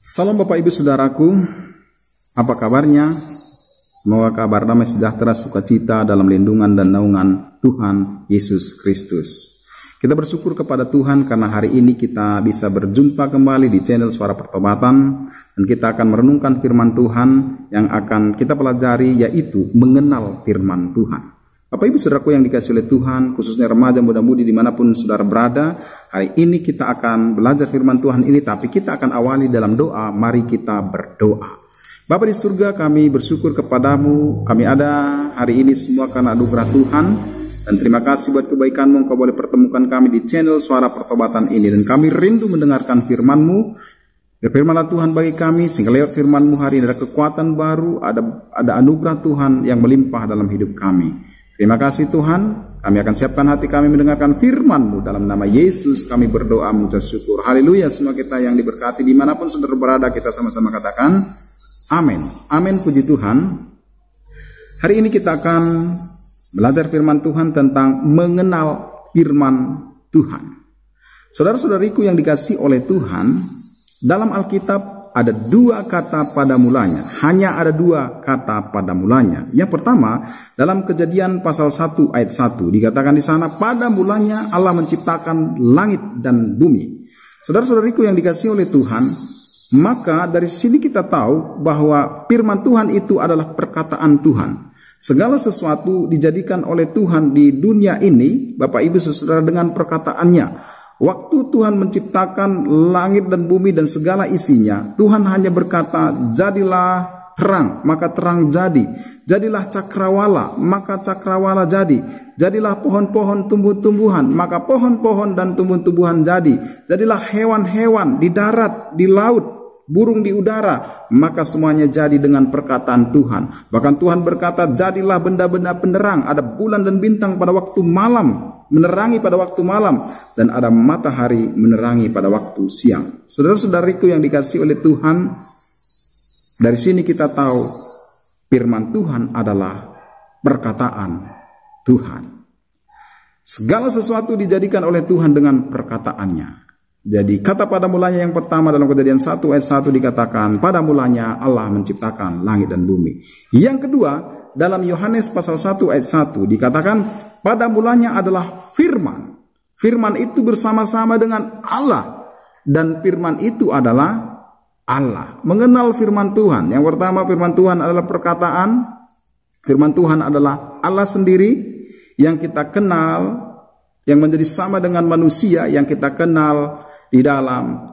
Salam Bapak Ibu Saudaraku, apa kabarnya? Semoga kabar damai sejahtera sukacita dalam lindungan dan naungan Tuhan Yesus Kristus. Kita bersyukur kepada Tuhan karena hari ini kita bisa berjumpa kembali di channel Suara Pertobatan, dan kita akan merenungkan firman Tuhan yang akan kita pelajari, yaitu mengenal firman Tuhan. Bapak Ibu Saudaraku yang dikasihi oleh Tuhan, khususnya remaja muda-mudi dimanapun saudara berada, hari ini kita akan belajar firman Tuhan ini, tapi kita akan awali dalam doa. Mari kita berdoa. Bapa di surga, kami bersyukur kepadamu, kami ada hari ini semua karena anugerah Tuhan, dan terima kasih buat kebaikan-Mu, Engkau boleh pertemukan kami di channel Suara Pertobatan ini, dan kami rindu mendengarkan firman-Mu. Berfirmanlah Tuhan bagi kami, sehingga lewat firman-Mu hari ini ada kekuatan baru, ada anugerah Tuhan yang melimpah dalam hidup kami. Terima kasih Tuhan, kami akan siapkan hati kami mendengarkan firman-Mu. Dalam nama Yesus kami berdoa mengucap syukur. Haleluya. Semua kita yang diberkati dimanapun saudara berada, kita sama-sama katakan amin. Amin, puji Tuhan. Hari ini kita akan belajar firman Tuhan tentang mengenal firman Tuhan. Saudara-saudariku yang dikasihi oleh Tuhan, dalam Alkitab ada dua kata pada mulanya. Hanya ada dua kata pada mulanya. Yang pertama, dalam Kejadian pasal 1 ayat 1 dikatakan di sana, pada mulanya Allah menciptakan langit dan bumi. Saudara-saudariku yang dikasihi oleh Tuhan, maka dari sini kita tahu bahwa firman Tuhan itu adalah perkataan Tuhan. Segala sesuatu dijadikan oleh Tuhan di dunia ini, Bapak Ibu Saudara, dengan perkataannya. Waktu Tuhan menciptakan langit dan bumi dan segala isinya, Tuhan hanya berkata, jadilah terang, maka terang jadi. Jadilah cakrawala, maka cakrawala jadi. Jadilah pohon-pohon tumbuh-tumbuhan, maka pohon-pohon dan tumbuh-tumbuhan jadi. Jadilah hewan-hewan di darat, di laut, burung di udara, maka semuanya jadi dengan perkataan Tuhan. Bahkan Tuhan berkata, jadilah benda-benda penerang, ada bulan dan bintang pada waktu malam, menerangi pada waktu malam, dan ada matahari menerangi pada waktu siang. Saudara-saudariku yang dikasihi oleh Tuhan, dari sini kita tahu firman Tuhan adalah perkataan Tuhan. Segala sesuatu dijadikan oleh Tuhan dengan perkataannya. Jadi kata pada mulanya yang pertama dalam Kejadian 1 ayat 1 dikatakan, pada mulanya Allah menciptakan langit dan bumi. Yang kedua, dalam Yohanes pasal 1 ayat 1 dikatakan, pada mulanya adalah firman. Firman itu bersama-sama dengan Allah, dan firman itu adalah Allah. Mengenal firman Tuhan. Yang pertama, firman Tuhan adalah perkataan. Firman Tuhan adalah Allah sendiri yang kita kenal, yang menjadi sama dengan manusia, yang kita kenal di dalam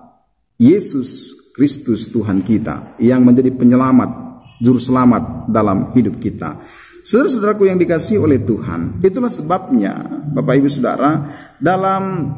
Yesus Kristus Tuhan kita, yang menjadi penyelamat, juru selamat dalam hidup kita. Saudara-saudaraku yang dikasihi oleh Tuhan, itulah sebabnya Bapak Ibu Saudara, dalam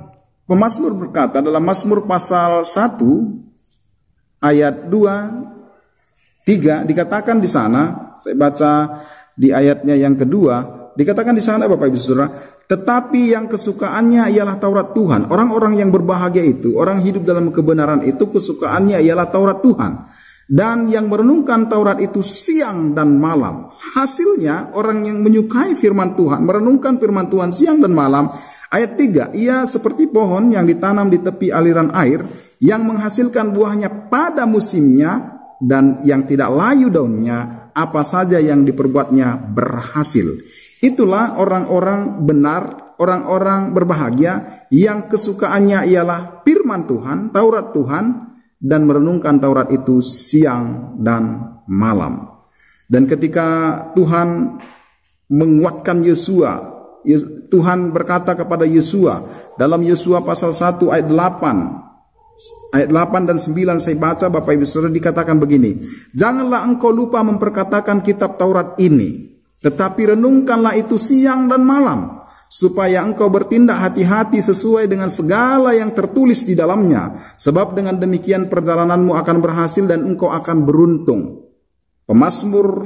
pemazmur berkata, dalam Mazmur pasal 1 ayat 2, 3 dikatakan di sana, saya baca di ayatnya yang kedua, dikatakan di sana Bapak Ibu Saudara, tetapi yang kesukaannya ialah Taurat Tuhan. Orang-orang yang berbahagia itu, orang hidup dalam kebenaran itu, kesukaannya ialah Taurat Tuhan. Dan yang merenungkan Taurat itu siang dan malam. Hasilnya orang yang menyukai firman Tuhan, merenungkan firman Tuhan siang dan malam. Ayat 3, ia seperti pohon yang ditanam di tepi aliran air, yang menghasilkan buahnya pada musimnya, dan yang tidak layu daunnya, apa saja yang diperbuatnya berhasil. Itulah orang-orang benar, orang-orang berbahagia yang kesukaannya ialah firman Tuhan, Taurat Tuhan, dan merenungkan Taurat itu siang dan malam. Dan ketika Tuhan menguatkan Yosua, Tuhan berkata kepada Yosua, dalam Yosua pasal 1 ayat 8 dan 9 saya baca Bapak Ibu Saudara, dikatakan begini, janganlah engkau lupa memperkatakan kitab Taurat ini, tetapi renungkanlah itu siang dan malam, supaya engkau bertindak hati-hati sesuai dengan segala yang tertulis di dalamnya. Sebab dengan demikian perjalananmu akan berhasil dan engkau akan beruntung. Pemazmur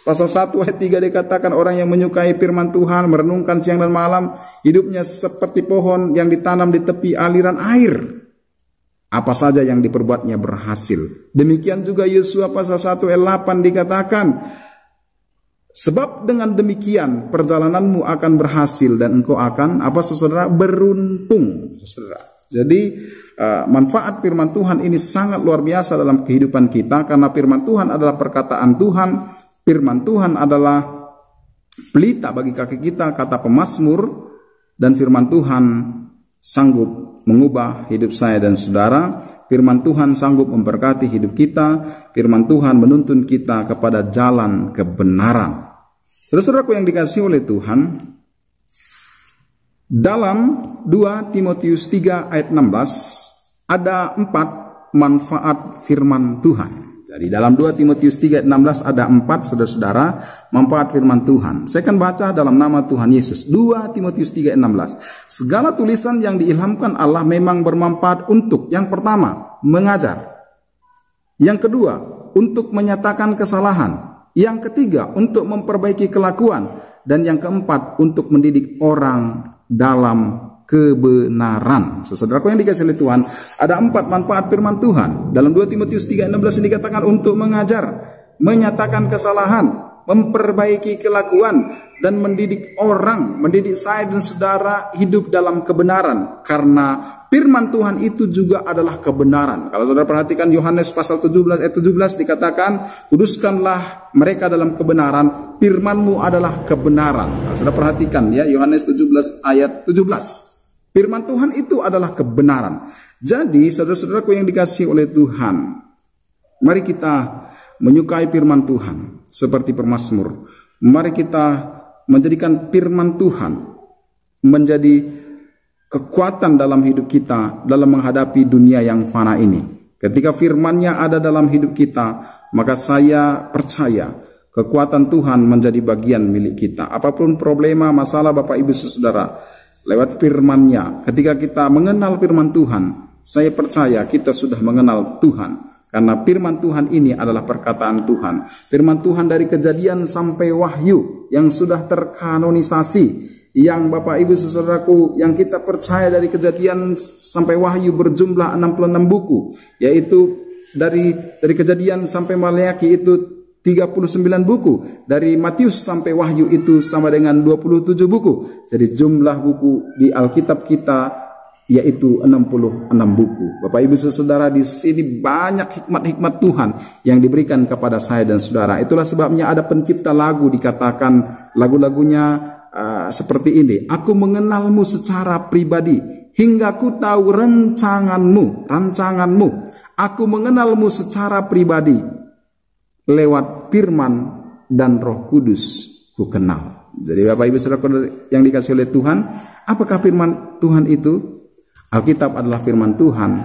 pasal 1 ayat 3 dikatakan, orang yang menyukai firman Tuhan, merenungkan siang dan malam, hidupnya seperti pohon yang ditanam di tepi aliran air. Apa saja yang diperbuatnya berhasil. Demikian juga Yosua pasal 1 ayat 8 dikatakan, sebab dengan demikian perjalananmu akan berhasil dan engkau akan, apa saudara, beruntung. Saudara, Jadi manfaat firman Tuhan ini sangat luar biasa dalam kehidupan kita, karena firman Tuhan adalah perkataan Tuhan. Firman Tuhan adalah pelita bagi kaki kita, kata pemazmur, dan firman Tuhan sanggup mengubah hidup saya dan saudara. Firman Tuhan sanggup memberkati hidup kita. Firman Tuhan menuntun kita kepada jalan kebenaran. Saudara-saudaraku yang dikasihi oleh Tuhan, dalam 2 Timotius 3 ayat 16 ada 4 manfaat firman Tuhan. Jadi dalam 2 Timotius 3 ayat 16 ada 4, saudara-saudara, manfaat firman Tuhan. Saya akan baca dalam nama Tuhan Yesus. 2 Timotius 3 ayat 16. Segala tulisan yang diilhamkan Allah memang bermanfaat untuk, yang pertama, mengajar. Yang kedua, untuk menyatakan kesalahan. Yang ketiga, untuk memperbaiki kelakuan. Dan yang keempat, untuk mendidik orang dalam kebenaran. Saudaraku yang dikasihi oleh Tuhan, ada 4 manfaat firman Tuhan. Dalam 2 Timotius 3:16 dikatakan untuk mengajar, menyatakan kesalahan, memperbaiki kelakuan, dan mendidik orang, mendidik saya dan saudara hidup dalam kebenaran. Karena firman Tuhan itu juga adalah kebenaran. Kalau saudara perhatikan Yohanes pasal 17 ayat 17 dikatakan, kuduskanlah mereka dalam kebenaran, firman-Mu adalah kebenaran. Kalau saudara perhatikan ya, Yohanes 17 ayat 17. Firman Tuhan itu adalah kebenaran. Jadi saudara-saudaraku yang dikasihi oleh Tuhan, mari kita menyukai firman Tuhan seperti pemazmur. Mari kita menjadikan firman Tuhan menjadi kekuatan dalam hidup kita dalam menghadapi dunia yang fana ini. Ketika firman-Nya ada dalam hidup kita, maka saya percaya kekuatan Tuhan menjadi bagian milik kita. Apapun problema, masalah Bapak Ibu Saudara, lewat firman-Nya, ketika kita mengenal firman Tuhan, saya percaya kita sudah mengenal Tuhan. Karena firman Tuhan ini adalah perkataan Tuhan. Firman Tuhan dari Kejadian sampai Wahyu yang sudah terkanonisasi. Yang Bapak Ibu Saudaraku, yang kita percaya dari Kejadian sampai Wahyu berjumlah 66 buku. Yaitu dari Kejadian sampai Maleakhi itu 39 buku. Dari Matius sampai Wahyu itu sama dengan 27 buku. Jadi jumlah buku di Alkitab kita yaitu 66 buku. Bapak Ibu Saudara, di sini banyak hikmat-hikmat Tuhan yang diberikan kepada saya dan saudara. Itulah sebabnya ada pencipta lagu dikatakan lagu-lagunya seperti ini. Aku mengenalmu secara pribadi hingga ku tahu rancanganmu. Aku mengenalmu secara pribadi lewat firman dan Roh Kudus ku kenal. Jadi Bapak Ibu Saudara yang dikasihi oleh Tuhan, apakah firman Tuhan itu? Alkitab adalah firman Tuhan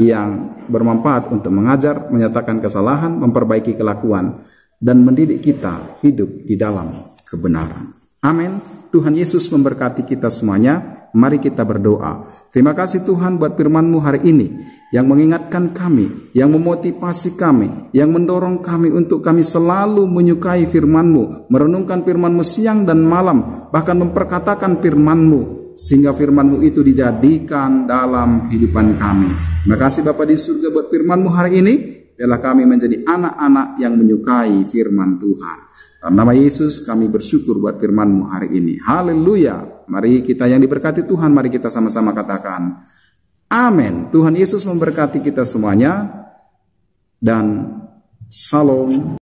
yang bermanfaat untuk mengajar, menyatakan kesalahan, memperbaiki kelakuan, dan mendidik kita hidup di dalam kebenaran. Amin. Tuhan Yesus memberkati kita semuanya. Mari kita berdoa. Terima kasih Tuhan buat firman-Mu hari ini yang mengingatkan kami, yang memotivasi kami, yang mendorong kami untuk kami selalu menyukai firman-Mu, merenungkan firman-Mu siang dan malam, bahkan memperkatakan firman-Mu sehingga firman-Mu itu dijadikan dalam kehidupan kami. Terima kasih Bapa di surga buat firman-Mu hari ini. Biarlah kami menjadi anak-anak yang menyukai firman Tuhan. Dalam nama Yesus kami bersyukur buat firman-Mu hari ini. Haleluya. Mari kita yang diberkati Tuhan, mari kita sama-sama katakan amin. Tuhan Yesus memberkati kita semuanya dan shalom.